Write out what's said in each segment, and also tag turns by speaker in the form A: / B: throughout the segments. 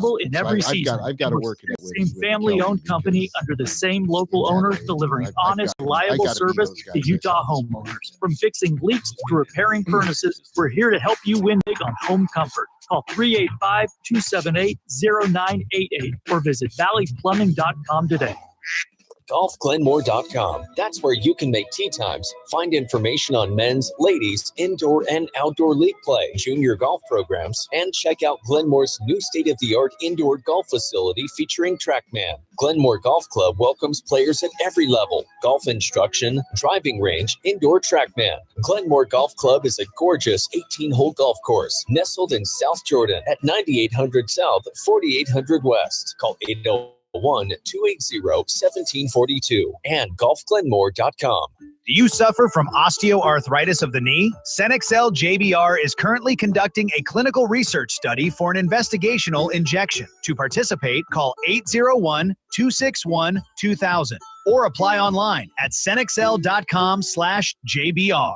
A: available in every season.
B: I've got to work it with
A: same family-owned company under the same local owner, delivering honest, reliable service to Utah homeowners. From fixing leaks to repairing furnaces, we're here to help you win big on home comfort. Call 385-278-0988 or visit valleyplumbing.com today.
C: GolfGlenmore.com. That's where you can make tee times, find information on men's, ladies, indoor and outdoor league play, junior golf programs, and check out Glenmore's new state-of-the-art indoor golf facility featuring TrackMan. Glenmore Golf Club welcomes players at every level. Golf instruction, driving range, indoor TrackMan. Glenmore Golf Club is a gorgeous 18-hole golf course nestled in South Jordan at 9800 South, 4800 West. Call 801-280-1742 and golfglenmore.com.
D: Do you suffer from osteoarthritis of the knee? Cenexel JBR is currently conducting a clinical research study for an investigational injection. To participate, call 801-261-2000 or apply online at cenexel.com/JBR.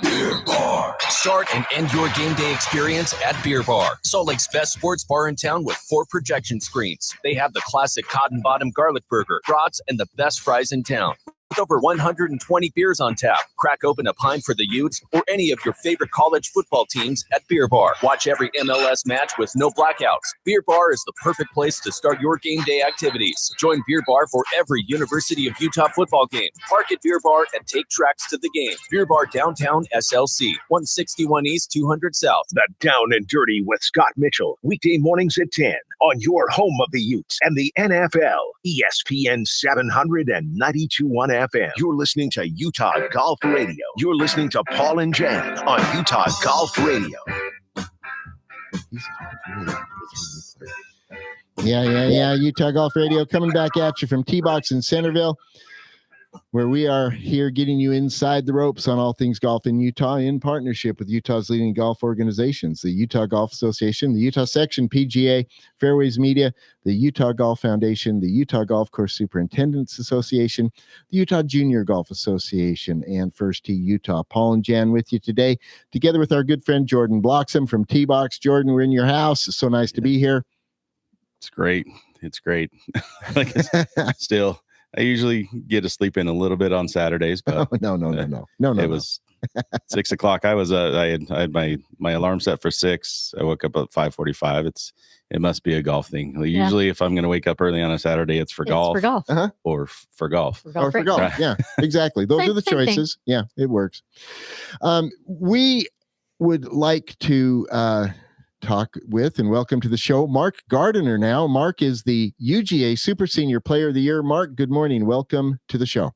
C: Beer Bar. Start and end your game day experience at Beer Bar, Salt Lake's best sports bar in town with 4 projection screens. They have the classic cotton bottom garlic burger, brats, and the best fries in town. With over 120 beers on tap, crack open a pint for the Utes or any of your favorite college football teams at Beer Bar. Watch every MLS match with no blackouts. Beer Bar is the perfect place to start your game day activities. Join Beer Bar for every University of Utah football game. Park at Beer Bar and take tracks to the game. Beer Bar downtown SLC, 161 East, 200 South.
E: The Down and Dirty with Scott Mitchell, weekday mornings at 10 on your home of the Utes and the NFL, ESPN 700 and 92.1 FM. You're listening to Utah Golf Radio. You're listening to Paul and Jen on Utah Golf Radio.
B: Yeah. Utah Golf Radio coming back at you from Tee Box in Centerville, where we are here getting you inside the ropes on all things golf in Utah in partnership with Utah's leading golf organizations, the Utah Golf Association, the Utah Section PGA, Fairways Media, the Utah Golf Foundation, the Utah Golf Course Superintendents Association, the Utah Junior Golf Association, and First Tee Utah. Paul and Jan with you today, together with our good friend Jordan Bloxham from Tee Box. Jordan, we're in your house. It's so nice to be here.
F: It's great. Still, I usually get to sleep in a little bit on Saturdays, but
B: no.
F: It was 6 o'clock. I had my alarm set for 6. I woke up at 5:45. It must be a golf thing. Usually, if I'm going to wake up early on a Saturday, it's for golf.
B: Uh-huh.
F: Or for golf.
B: Or for golf. Yeah, exactly. Those are the choices. Thing. Yeah, it works. We would like to talk with and welcome to the show Mark Gardiner now. Mark is the UGA Super Senior Player of the Year. Mark, good morning. Welcome to the show.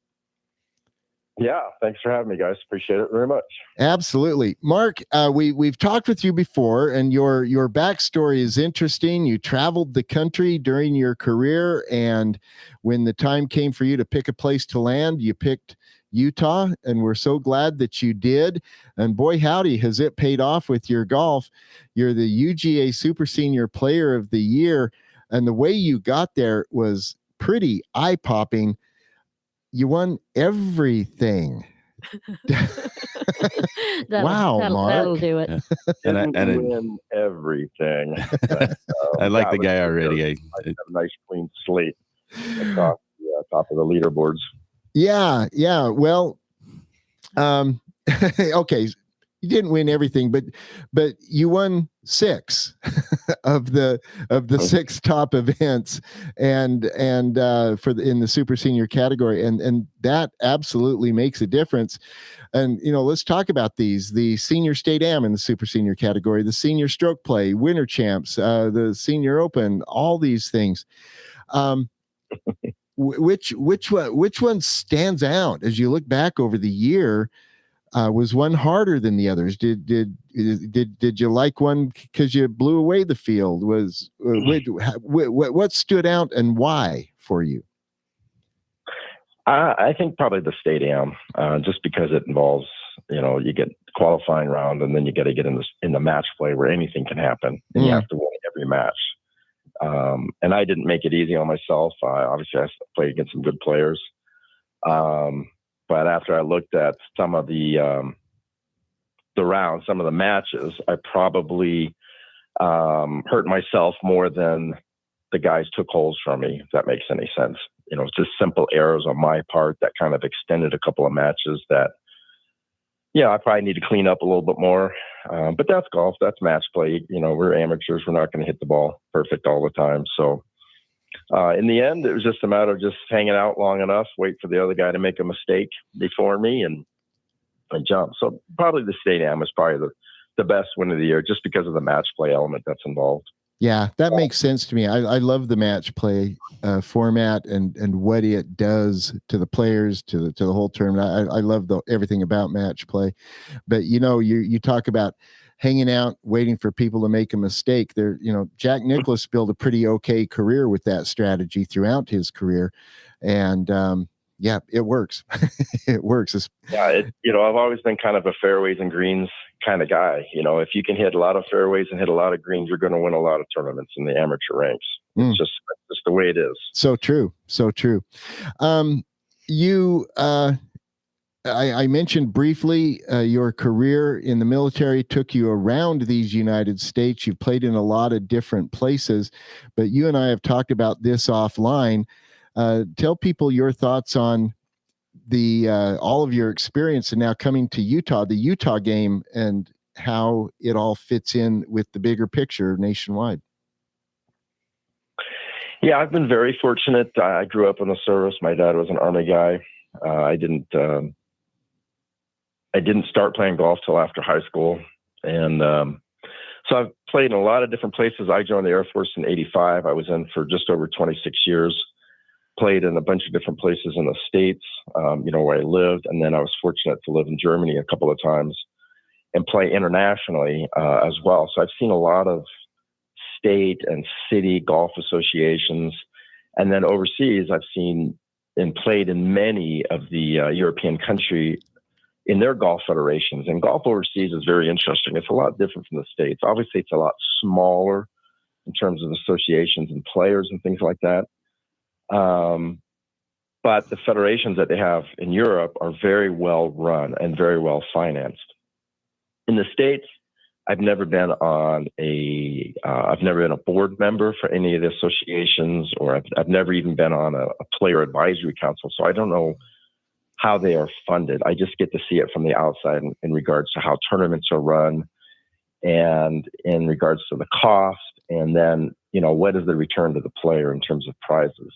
G: Yeah, thanks for having me, guys. Appreciate it very much.
B: Absolutely. Mark, we've talked with you before, and your backstory is interesting. You traveled the country during your career, and when the time came for you to pick a place to land, you picked Utah, and we're so glad that you did. And boy, howdy, has it paid off with your golf. You're the UGA Super Senior Player of the Year, and the way you got there was pretty eye-popping. You won everything. Wow, Mark.
H: That'll do it.
F: Yeah.
G: Win everything. But,
F: I like the guy already.
G: I have a nice clean slate across the top of the leaderboards.
B: Yeah. Well, okay. You didn't win everything, but you won 6 of the 6 top events, and in the super senior category, and that absolutely makes a difference. And let's talk about these: the senior state am in the super senior category, the senior stroke play, winter champs, the senior open, all these things. Which one stands out as you look back over the year? Was one harder than the others? Did you like one because you blew away the field? What stood out and why for you?
G: I think probably the state am, just because it involves, you get qualifying round, and then you got to get in the match play where anything can happen, and you have to win every match. And I didn't make it easy on myself. Obviously, I played against some good players. But after I looked at some of the rounds, some of the matches, I probably hurt myself more than the guys took holes from me, if that makes any sense. It's just simple errors on my part that kind of extended a couple of matches that, I probably need to clean up a little bit more. But that's golf. That's match play. We're amateurs. We're not going to hit the ball perfect all the time. So in the end, it was just a matter of just hanging out long enough, wait for the other guy to make a mistake before me and jump. So probably the State Am is probably the best win of the year just because of the match play element that's involved.
B: Yeah, that makes sense to me. I love the match play format and what it does to the players, to the whole tournament. I love everything about match play. But you talk about hanging out, waiting for people to make a mistake. Jack Nicklaus built a pretty okay career with that strategy throughout his career, and it works. It works.
G: I've always been kind of a fairways and greens kind of guy. If you can hit a lot of fairways and hit a lot of greens, you're going to win a lot of tournaments in the amateur ranks. It's just the way it is.
B: So true. So true. I mentioned briefly your career in the military took you around these United States. You've played in a lot of different places, but you and I have talked about this offline. Tell people your thoughts on all of your experience and now coming to Utah, the Utah game, and how it all fits in with the bigger picture nationwide.
G: Yeah, I've been very fortunate. I grew up in the service. My dad was an Army guy. I didn't start playing golf till after high school. And so I've played in a lot of different places. I joined the Air Force in 85. I was in for just over 26 years. Played in a bunch of different places in the States, where I lived. And then I was fortunate to live in Germany a couple of times and play internationally as well. So I've seen a lot of state and city golf associations. And then overseas, I've seen and played in many of the European country in their golf federations. And golf overseas is very interesting. It's a lot different from the States. Obviously, it's a lot smaller in terms of associations and players and things like that. But the federations that they have in Europe are very well run and very well financed. In the States, I've never been a board member for any of the associations, or I've never even been on a player advisory council. So I don't know how they are funded. I just get to see it from the outside in regards to how tournaments are run and in regards to the cost. And then, what is the return to the player in terms of prizes?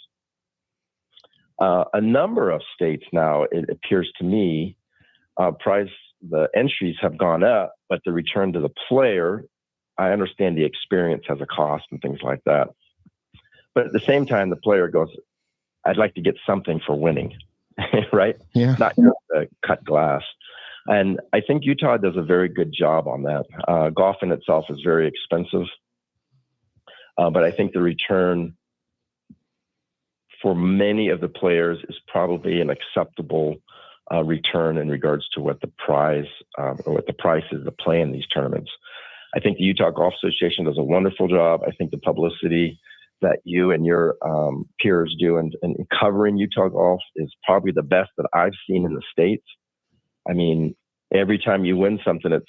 G: A number of states now, it appears to me, the entries have gone up, but the return to the player, I understand the experience has a cost and things like that. But at the same time, the player goes, I'd like to get something for winning, right?
B: Yeah.
G: Not just cut glass. And I think Utah does a very good job on that. Golf in itself is very expensive, but I think the return for many of the players is probably an acceptable return in regards to what the prize or what the price is to play in these tournaments. I think the Utah Golf Association does a wonderful job. I think the publicity that you and your peers do in covering Utah golf is probably the best that I've seen in the States. I mean, every time you win something, it's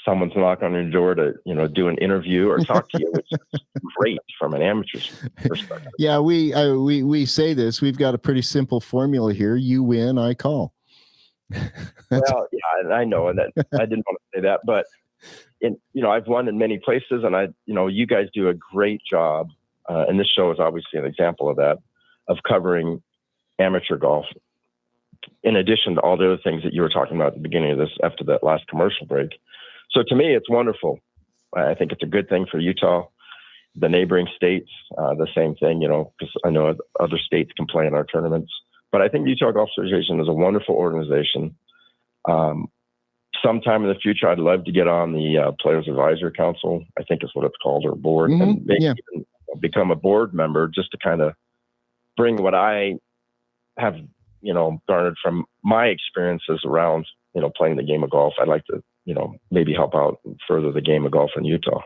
G: someone's knocking on your door to, do an interview or talk to you, which is great from an amateur's perspective.
B: Yeah, we say this. We've got a pretty simple formula here. You win, I call.
G: Well, yeah, I know that. I didn't want to say that, but I've won in many places, and you guys do a great job, and this show is obviously an example of that, of covering amateur golf. In addition to all the other things that you were talking about at the beginning of this, after that last commercial break. So to me, it's wonderful. I think it's a good thing for Utah, the neighboring states, the same thing, because I know other states can play in our tournaments. But I think Utah Golf Association is a wonderful organization. Sometime in the future, I'd love to get on the Players Advisory Council, I think is what it's called, or board, and maybe even become a board member just to kind of bring what I have, garnered from my experiences around, playing the game of golf. I'd like to, maybe help out and further the game of golf in Utah.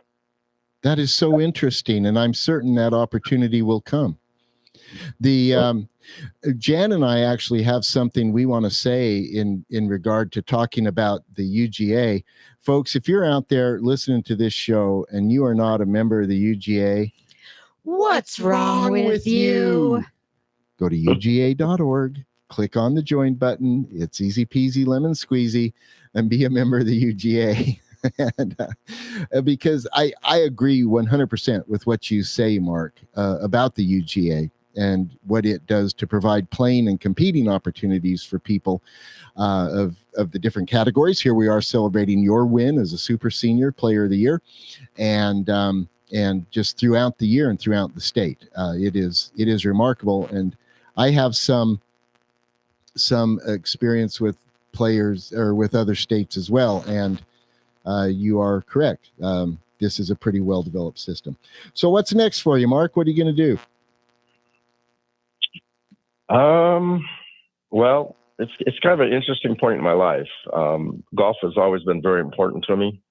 B: That is so interesting, and I'm certain that opportunity will come. The Jan and I actually have something we want to say in regard to talking about the UGA. Folks, if you're out there listening to this show and you are not a member of the UGA,
H: what's wrong with you?
B: Go to UGA.org, click on the join button. It's easy peasy lemon squeezy, and be a member of the UGA. And, because I agree 100% with what you say, Mark, about the UGA and what it does to provide playing and competing opportunities for people of the different categories. Here we are celebrating your win as a super senior player of the year, and just throughout the year and throughout the state. It is remarkable. And I have some experience with players or with other states as well. And you are correct. This is a pretty well-developed system. So what's next for you, Mark? What are you going to do?
G: Well, it's kind of an interesting point in my life. Golf has always been very important to me.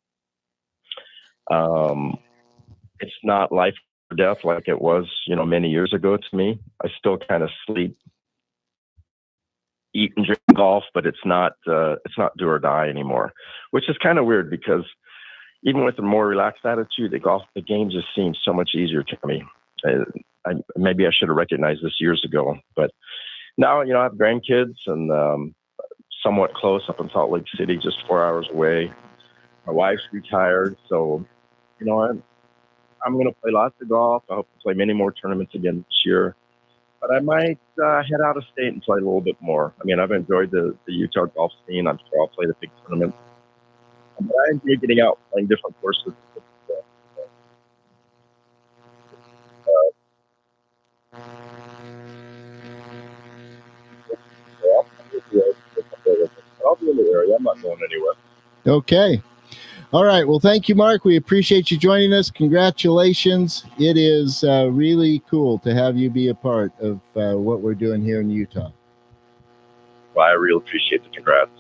G: It's not life or death like it was, many years ago to me. I still kind of sleep, eat, and drink golf, but it's not do or die anymore, which is kind of weird because even with a more relaxed attitude, the game just seems so much easier to me. Maybe I should have recognized this years ago, but now, I have grandkids and somewhat close up in Salt Lake City, just 4 hours away. My wife's retired, so, I'm going to play lots of golf. I hope to play many more tournaments again this year, but I might head out of state and play a little bit more. I mean, I've enjoyed the Utah golf scene. I'm sure I'll play the big tournaments, but I enjoy getting out, playing different courses. I'll be in the area. I'm not going anywhere.
B: Okay. All right. Well, thank you, Mark. We appreciate you joining us. Congratulations. It is really cool to have you be a part of what we're doing here in Utah.
G: Well, I really appreciate the congrats.